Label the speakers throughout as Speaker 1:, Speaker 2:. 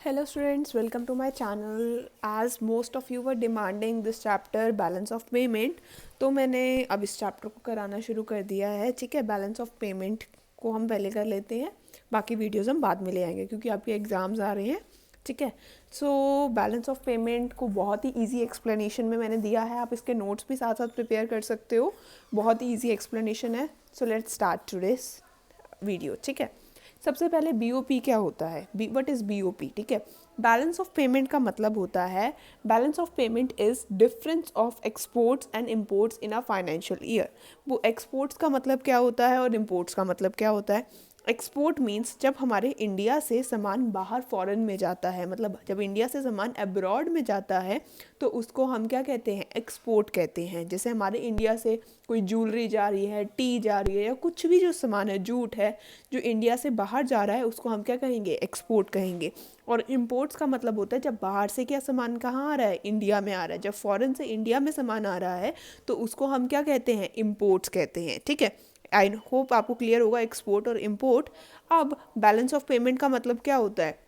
Speaker 1: Hello students, welcome to my channel. As most of you were demanding this chapter balance of payment, तो मैंने अब इस chapter को कराना शुरू कर दिया है. ठीक है, बैलेंस ऑफ पेमेंट को हम पहले कर लेते हैं, बाकी वीडियोस हम बाद में ले आएंगे क्योंकि आपके एग्ज़ाम्स आ रहे हैं. ठीक है, सो बैलेंस ऑफ पेमेंट को बहुत ही इजी एक्सप्लेनेशन में मैंने दिया है. आप इसके नोट्स भी साथ साथ प्रिपेयर कर सकते हो. बहुत ही ईजी एक्सप्लेनेशन है. So let's start today's video. ठीक है, सबसे पहले बीओपी क्या होता है, व्हाट इज़ बीओपी. ठीक है, बैलेंस ऑफ पेमेंट का मतलब होता है, balance of payment is difference of exports and imports in a financial year. वो एक्सपोर्ट्स का मतलब क्या होता है और इम्पोर्ट्स का मतलब क्या होता है. एक्सपोर्ट मीन्स जब हमारे इंडिया से सामान बाहर फॉरेन में जाता है, मतलब जब इंडिया से सामान अब्रॉड में जाता है तो उसको हम क्या कहते हैं, एक्सपोर्ट कहते हैं. जैसे हमारे इंडिया से कोई ज्वेलरी जा रही है, टी जा रही है, या कुछ भी जो सामान है, जूट है, जो इंडिया से बाहर जा रहा है उसको हम क्या कहेंगे, एक्सपोर्ट कहेंगे. और इम्पोर्ट्स का मतलब होता है जब बाहर से क्या सामान कहाँ आ रहा है, इंडिया में आ रहा है. जब फॉरेन से इंडिया में सामान आ रहा है तो उसको हम क्या कहते हैं, इम्पोर्ट्स कहते हैं. ठीक है, आई होप आपको क्लियर होगा एक्सपोर्ट और इम्पोर्ट. अब बैलेंस ऑफ पेमेंट का मतलब क्या होता है.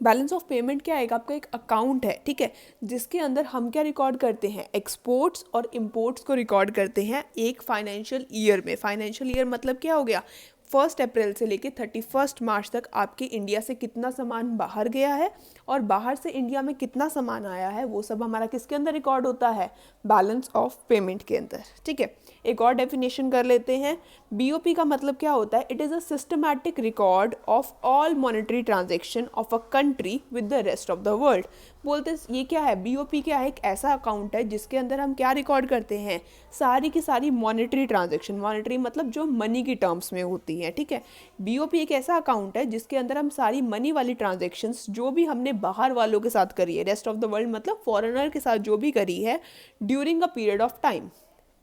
Speaker 1: बैलेंस ऑफ पेमेंट क्या आएगा, आपका एक अकाउंट है. ठीक है, जिसके अंदर हम क्या रिकॉर्ड करते हैं, एक्सपोर्ट्स और इम्पोर्ट्स को रिकॉर्ड करते हैं एक फाइनेंशियल ईयर में. फाइनेंशियल ईयर मतलब क्या हो गया, 1 अप्रैल से लेके 31 मार्च तक आपके इंडिया से कितना सामान बाहर गया है और बाहर से इंडिया में कितना सामान आया है, वो सब हमारा किसके अंदर रिकॉर्ड होता है, बैलेंस ऑफ पेमेंट के अंदर. ठीक है, एक और डेफिनेशन कर लेते हैं. बीओपी का मतलब क्या होता है, it is a systematic record of all monetary transaction of a country with the rest of the world. बोलते ये क्या है, बीओपी क्या है, एक ऐसा अकाउंट है जिसके अंदर हम क्या रिकॉर्ड करते हैं, सारी की सारी मॉनेटरी ट्रांजेक्शन. मॉनेटरी मतलब जो मनी की टर्म्स में होती है. ठीक है, बीओपी एक ऐसा अकाउंट है जिसके अंदर हम सारी मनी वाली ट्रांजेक्शन्स जो भी हमने बाहर वालों के साथ करी है, रेस्ट ऑफ द वर्ल्ड मतलब फॉरेनर के साथ जो भी करी है during a period of time.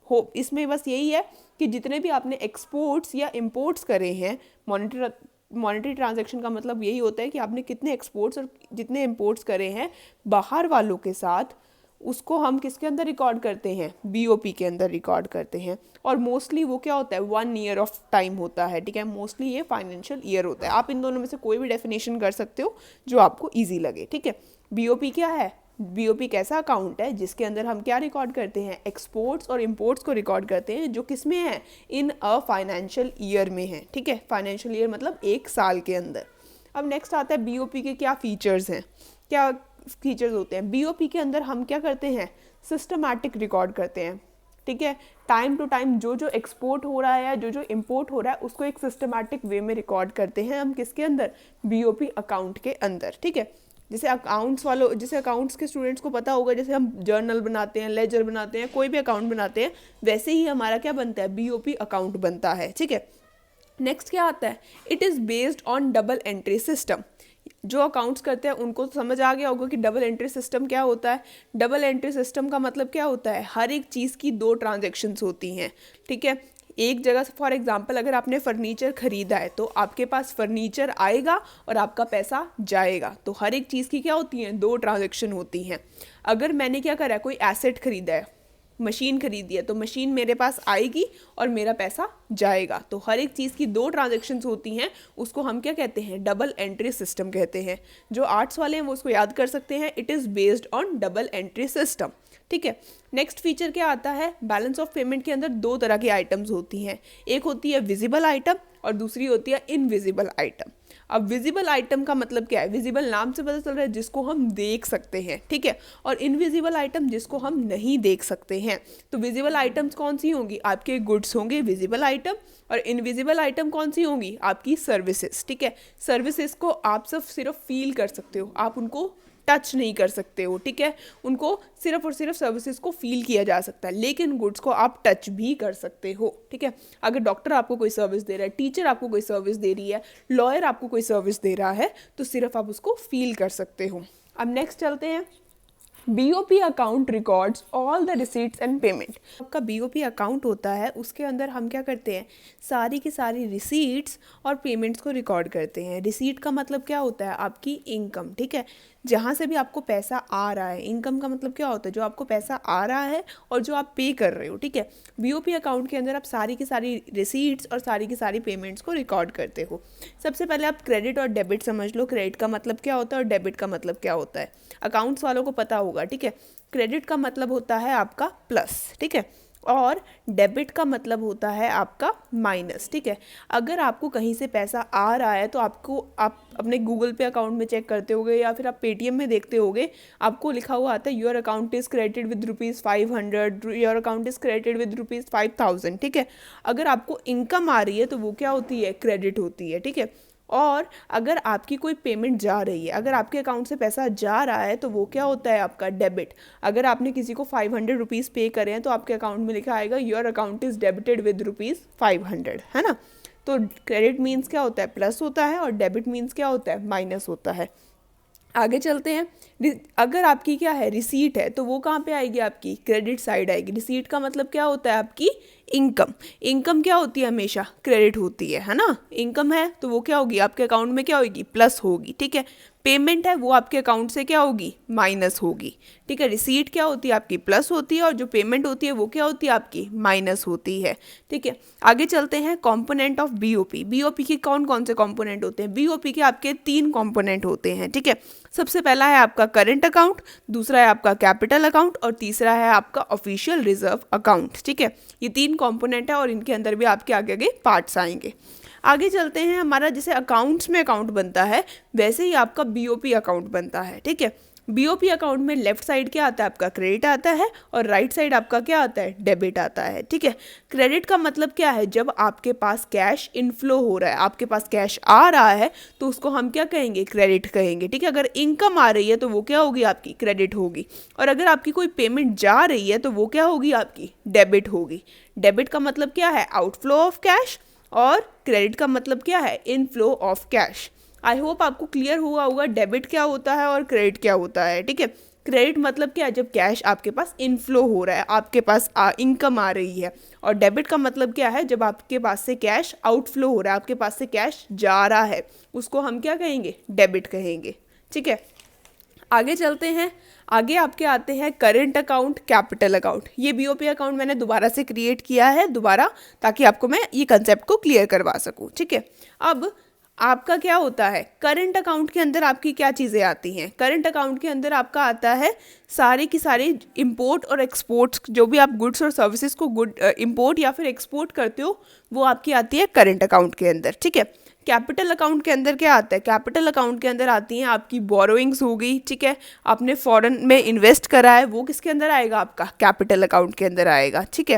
Speaker 1: हो इसमें बस यही है कि जितने भी आपने एक्सपोर्ट्स या इम्पोर्ट्स करे हैं, मॉनेटरी ट्रांजैक्शन का मतलब यही होता है कि आपने कितने एक्सपोर्ट्स और जितने इम्पोर्ट्स करे हैं बाहर वालों के साथ, उसको हम किसके अंदर रिकॉर्ड करते हैं, बीओपी के अंदर रिकॉर्ड करते हैं. और मोस्टली वो क्या होता है, 1 ईयर ऑफ टाइम होता है. ठीक है, मोस्टली ये फाइनेंशियल ईयर होता है. आप इन दोनों में से कोई भी डेफिनेशन कर सकते हो जो आपको ईजी लगे. ठीक है, बीओपी क्या है, बीओपी एक ऐसा अकाउंट है जिसके अंदर हम क्या रिकॉर्ड करते हैं, एक्सपोर्ट्स और इम्पोर्ट्स को रिकॉर्ड करते हैं जो किस में है, इन अ फाइनेंशियल ईयर में है. ठीक है, फाइनेंशियल ईयर मतलब एक साल के अंदर. अब नेक्स्ट आता है बीओपी के क्या फीचर्स हैं, क्या फीचर्स होते हैं. बीओपी के अंदर हम क्या करते हैं, सिस्टमैटिक रिकॉर्ड करते हैं. ठीक है, टाइम टू टाइम जो जो एक्सपोर्ट हो रहा है या जो जो इम्पोर्ट हो रहा है उसको एक सिस्टमैटिक वे में रिकॉर्ड करते हैं हम किसके अंदर, बीओपी अकाउंट के अंदर. ठीक है, जैसे अकाउंट्स के स्टूडेंट्स को पता होगा, जैसे हम जर्नल बनाते हैं, लेजर बनाते हैं, कोई भी अकाउंट बनाते हैं, वैसे ही हमारा क्या बनता है, बीओपी अकाउंट बनता है. ठीक है, नेक्स्ट क्या आता है, it is based on double entry system. जो अकाउंट्स करते हैं उनको तो समझ आ गया होगा कि डबल एंट्री सिस्टम क्या होता है. डबल एंट्री सिस्टम का मतलब क्या होता है, हर एक चीज़ की 2 ट्रांजेक्शन्स होती हैं. ठीक है, एक जगह से फॉर एग्जांपल अगर आपने फर्नीचर खरीदा है तो आपके पास फर्नीचर आएगा और आपका पैसा जाएगा. तो हर एक चीज़ की क्या होती हैं, 2 ट्रांजेक्शन होती हैं. अगर मैंने क्या करा, कोई एसेट खरीदा है, मशीन खरीदी है, तो मशीन मेरे पास आएगी और मेरा पैसा जाएगा. तो हर एक चीज़ की 2 ट्रांजेक्शन्स होती हैं, उसको हम क्या कहते हैं, डबल एंट्री सिस्टम कहते हैं. जो आर्ट्स वाले हैं वो उसको याद कर सकते हैं, it is based on double entry system. ठीक है, नेक्स्ट फीचर क्या आता है, बैलेंस ऑफ पेमेंट के अंदर 2 तरह की आइटम्स होती हैं. एक होती है विजिबल आइटम और दूसरी होती है इनविजिबल आइटम. अब विजिबल आइटम का मतलब क्या है, विजिबल नाम से पता चल रहा है जिसको हम देख सकते हैं. ठीक है, और इनविजिबल आइटम जिसको हम नहीं देख सकते हैं. तो विजिबल आइटम्स कौन सी होंगी, आपके गुड्स होंगे विजिबल आइटम, और इनविजिबल आइटम कौन सी होंगी, आपकी सर्विसेज. ठीक है, सर्विसेज को आप सिर्फ फील कर सकते हो, आप उनको टच नहीं कर सकते हो. ठीक है, उनको सिर्फ और सिर्फ सर्विसेज को फील किया जा सकता है, लेकिन गुड्स को आप टच भी कर सकते हो. ठीक है, अगर डॉक्टर आपको कोई सर्विस दे रहा है, टीचर आपको कोई सर्विस दे रही है, लॉयर आपको कोई सर्विस दे रहा है, तो सिर्फ आप उसको फील कर सकते हो. अब नेक्स्ट चलते हैं, BOP account records all the receipts and payment. आपका BOP अकाउंट होता है, उसके अंदर हम क्या करते हैं, सारी की सारी रिसीट्स और पेमेंट्स को रिकॉर्ड करते हैं। रिसीट का मतलब क्या होता है, आपकी इनकम, ठीक है, जहाँ से भी आपको पैसा आ रहा है। इनकम का मतलब क्या होता है, जो आपको पैसा आ रहा है और जो आप पे कर रहे हो, ठीक है। BOP अकाउंट के अंदर आप सारी की सारी रिसीट्स और सारी की सारी पेमेंट्स को रिकॉर्ड करते हो। सबसे पहले आप क्रेडिट और डेबिट समझ लो। क्रेडिट का मतलब क्या होता है और डेबिट का मतलब क्या होता है, अकाउंट्स वालों को पता होगा, ठीक है। क्रेडिट का मतलब होता है आपका प्लस, ठीक है, और डेबिट का मतलब होता है आपका माइनस, ठीक है। अगर आपको कहीं से पैसा आ रहा है तो आप अपने गूगल पे अकाउंट में चेक करते होगे या फिर आप पेटीएम में देखते होगे, आपको लिखा हुआ आता है your account is credited with ₹500, your account is credited with ₹5000, ठीक है। अगर आपको इनकम आ रही है तो वो क्या होती है, क्रेडिट होती है, ठीक है। और अगर आपकी कोई पेमेंट जा रही है, अगर आपके अकाउंट से पैसा जा रहा है तो वो क्या होता है, आपका डेबिट। अगर आपने किसी को ₹500 पे करे हैं तो आपके अकाउंट में लिखा आएगा your account is debited with ₹500, है ना। तो क्रेडिट मीन्स क्या होता है, प्लस होता है, और डेबिट मीन्स क्या होता है, माइनस होता है। आगे चलते हैं। अगर आपकी क्या है, रिसीट है, तो वो कहाँ पे आएगी, आपकी क्रेडिट साइड आएगी। रिसीट का मतलब क्या होता है, आपकी इनकम। इनकम क्या होती है, हमेशा क्रेडिट होती है ना। इनकम है तो वो क्या होगी, आपके अकाउंट में क्या होगी, प्लस होगी, ठीक है। पेमेंट है वो आपके अकाउंट से क्या होगी, माइनस होगी, ठीक है। रिसीट क्या होती है, आपकी प्लस होती है, और जो पेमेंट होती है वो क्या होती है, आपकी माइनस होती है, ठीक है। आगे चलते हैं, कंपोनेंट ऑफ BOP। BOP के कौन कौन से कंपोनेंट होते हैं, BOP के आपके 3 कंपोनेंट होते हैं, ठीक है। सबसे पहला है आपका करंट अकाउंट, दूसरा है आपका कैपिटल अकाउंट, और तीसरा है आपका ऑफिशियल रिजर्व अकाउंट, ठीक है। ये 3 कंपोनेंट है और इनके अंदर भी आपके आगे आगे पार्ट्स आएंगे। आगे चलते हैं, हमारा जैसे अकाउंट्स में अकाउंट बनता है वैसे ही आपका BOP अकाउंट बनता है, ठीक है। BOP अकाउंट में लेफ्ट साइड क्या आता है, आपका क्रेडिट आता है, और राइट साइड आपका क्या आता है, डेबिट आता है, ठीक है। क्रेडिट का मतलब क्या है, जब आपके पास कैश इनफ्लो हो रहा है, आपके पास कैश आ रहा है तो उसको हम क्या कहेंगे, क्रेडिट कहेंगे, ठीक है। अगर इनकम आ रही है तो वो क्या होगी, आपकी क्रेडिट होगी। और अगर आपकी कोई पेमेंट जा रही है तो वो क्या होगी, आपकी डेबिट होगी। डेबिट का मतलब क्या है, आउटफ्लो ऑफ कैश, और क्रेडिट का मतलब क्या है, inflow of cash. I hope आपको क्लियर हुआ होगा डेबिट क्या होता है और क्रेडिट क्या होता है, ठीक है। क्रेडिट मतलब क्या है, जब कैश आपके पास इनफ्लो हो रहा है, आपके पास इनकम आ रही है। और डेबिट का मतलब क्या है, जब आपके पास से कैश आउटफ्लो हो रहा है, आपके पास से कैश जा रहा है, उसको हम क्या कहेंगे, डेबिट कहेंगे, ठीक है। आगे चलते हैं। आगे आपके आते हैं करंट अकाउंट, कैपिटल अकाउंट। ये BOP अकाउंट मैंने दोबारा से क्रिएट किया है दोबारा, ताकि आपको मैं ये कंसेप्ट को क्लियर करवा सकूं, ठीक है। अब आपका क्या होता है, करंट अकाउंट के अंदर आपकी क्या चीज़ें आती हैं। करंट अकाउंट के अंदर आपका आता है सारे की सारी इंपोर्ट और एक्सपोर्ट्स, जो भी आप गुड्स और सर्विसेज को इंपोर्ट या फिर एक्सपोर्ट करते हो वो आपकी आती है करंट अकाउंट के अंदर, ठीक है। कैपिटल अकाउंट के अंदर क्या आता है, कैपिटल अकाउंट के अंदर आती हैं आपकी बोरोइंग्स हो गई, ठीक है। आपने फॉरेन में इन्वेस्ट करा है, वो किसके अंदर आएगा, आपका कैपिटल अकाउंट के अंदर आएगा, ठीक है।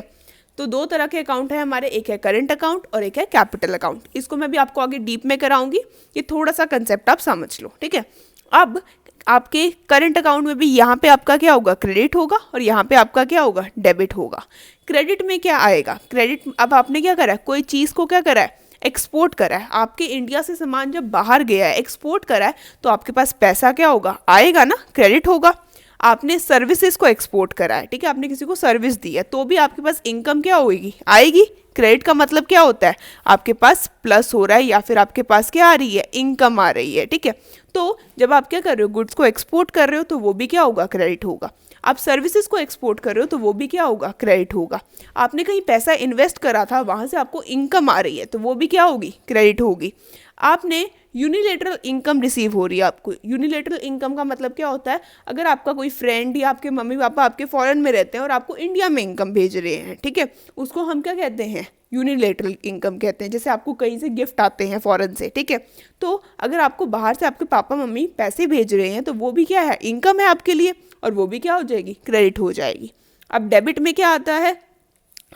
Speaker 1: तो 2 तरह के अकाउंट है हमारे, एक है करंट अकाउंट और एक है कैपिटल अकाउंट। इसको मैं भी आपको आगे डीप में कराऊंगी, ये थोड़ा सा कंसेप्ट आप समझ लो, ठीक है। अब आपके करंट अकाउंट में भी यहाँ पे आपका क्या होगा, क्रेडिट होगा, और यहाँ पे आपका क्या होगा, डेबिट होगा। क्रेडिट में क्या आएगा, क्रेडिट, अब आपने क्या करा है, कोई चीज़ को क्या करा है, एक्सपोर्ट करा है। आपके इंडिया से सामान जब बाहर गया है, एक्सपोर्ट करा है, तो आपके पास पैसा क्या होगा, आएगा ना, क्रेडिट होगा। आपने सर्विसेज को एक्सपोर्ट करा है, ठीक है, आपने किसी को सर्विस दी है, तो भी आपके पास इनकम क्या होगी, आएगी। क्रेडिट का मतलब क्या होता है, आपके पास प्लस हो रहा है या फिर आपके पास क्या आ रही है, इनकम आ रही है, ठीक है। तो जब आप क्या कर रहे हो, गुड्स को एक्सपोर्ट कर रहे हो तो वो भी क्या होगा, क्रेडिट होगा। आप सर्विसेज को एक्सपोर्ट कर रहे हो तो वो भी क्या होगा, क्रेडिट होगा। आपने कहीं पैसा इन्वेस्ट करा था, वहाँ से आपको इनकम आ रही है, तो वो भी क्या होगी, क्रेडिट होगी। आपने यूनिलेटरल इनकम रिसीव हो रही है आपको। यूनिलेटरल इनकम का मतलब क्या होता है, अगर आपका कोई फ्रेंड या आपके मम्मी पापा आपके फॉरेन में रहते हैं और आपको इंडिया में इनकम भेज रहे हैं, ठीक है, उसको हम क्या कहते हैं, यूनिलेटरल इनकम कहते हैं। जैसे आपको कहीं से गिफ्ट आते हैं फॉरेन से, ठीक है, तो अगर आपको बाहर से आपके पापा मम्मी पैसे भेज रहे हैं तो वो भी क्या है, इनकम है आपके लिए, और वो भी क्या हो जाएगी, क्रेडिट हो जाएगी। अब डेबिट में क्या आता है,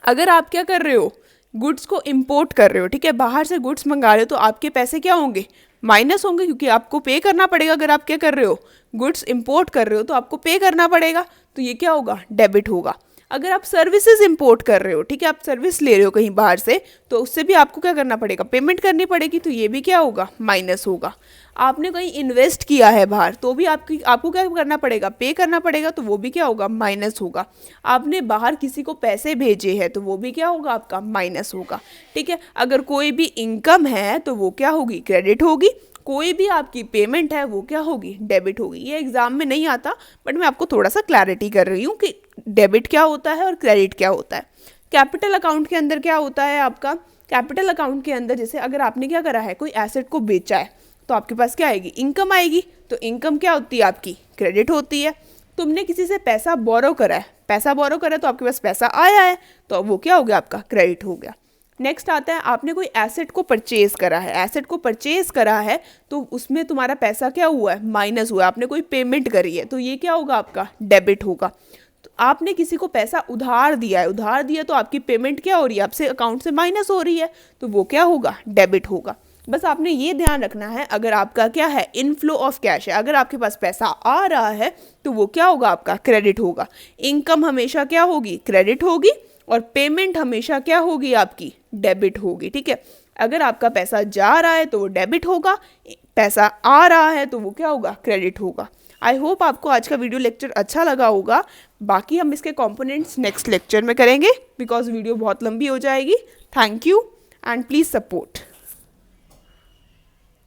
Speaker 1: अगर आप क्या कर रहे हो, गुड्स को इंपोर्ट कर रहे हो, ठीक है, बाहर से गुड्स मंगा रहे हो, तो आपके पैसे क्या होंगे, माइनस होंगे, क्योंकि आपको पे करना पड़ेगा। अगर आप क्या कर रहे हो, गुड्स इंपोर्ट कर रहे हो तो आपको पे करना पड़ेगा, तो ये क्या होगा, डेबिट होगा। अगर आप सर्विसेज इंपोर्ट कर रहे हो, ठीक है, आप सर्विस ले रहे हो कहीं बाहर से, तो उससे भी आपको क्या करना पड़ेगा, पेमेंट करनी पड़ेगी, तो ये भी क्या होगा, माइनस होगा। आपने कहीं इन्वेस्ट किया है बाहर, तो भी आपको क्या करना पड़ेगा, पे करना पड़ेगा, तो वो भी क्या होगा, माइनस होगा। आपने बाहर किसी को पैसे भेजे हैं, तो वो भी क्या होगा, आपका माइनस होगा। ठीक है, अगर कोई भी इनकम है तो वो क्या होगी, क्रेडिट होगी। कोई भी आपकी पेमेंट है वो क्या होगी, डेबिट होगी। ये एग्जाम में नहीं आता, बट मैं आपको थोड़ा सा क्लैरिटी कर रही हूँ कि डेबिट क्या होता है और क्रेडिट क्या होता है। कैपिटल अकाउंट के अंदर क्या होता है आपका, कैपिटल अकाउंट के अंदर जैसे अगर आपने क्या करा है, कोई एसेट को बेचा है, तो आपके पास क्या आएगी, इनकम आएगी। तो इनकम क्या होती है, आपकी क्रेडिट होती है। तुमने किसी से पैसा बोरो करा है, पैसा बोरो करा तो आपके पास पैसा आया है, तो वो क्या हो गया, आपका क्रेडिट हो गया। नेक्स्ट आता है, आपने कोई एसेट को परचेज करा है, एसेट को परचेज करा है, तो उसमें तुम्हारा पैसा क्या हुआ है, माइनस हुआ है। आपने कोई पेमेंट करी है, तो ये क्या होगा, आपका डेबिट होगा। तो आपने किसी को पैसा उधार दिया है, उधार दिया तो आपकी पेमेंट क्या हो रही है, आपसे अकाउंट से माइनस हो रही है, तो वो क्या होगा, डेबिट होगा। बस आपने ये ध्यान रखना है, अगर आपका क्या है, इनफ्लो ऑफ कैश है, अगर आपके पास पैसा आ रहा है तो वो क्या होगा, आपका क्रेडिट होगा। इनकम हमेशा क्या होगी, क्रेडिट होगी, और पेमेंट हमेशा क्या होगी, आपकी डेबिट होगी। ठीक है, अगर आपका पैसा जा रहा है तो वो डेबिट होगा, पैसा आ रहा है तो वो क्या होगा, क्रेडिट होगा। आई होप आपको आज का वीडियो लेक्चर अच्छा लगा होगा। बाकी हम इसके कंपोनेंट्स नेक्स्ट लेक्चर में करेंगे, बिकॉज वीडियो बहुत लंबी हो जाएगी। Thank you and please support.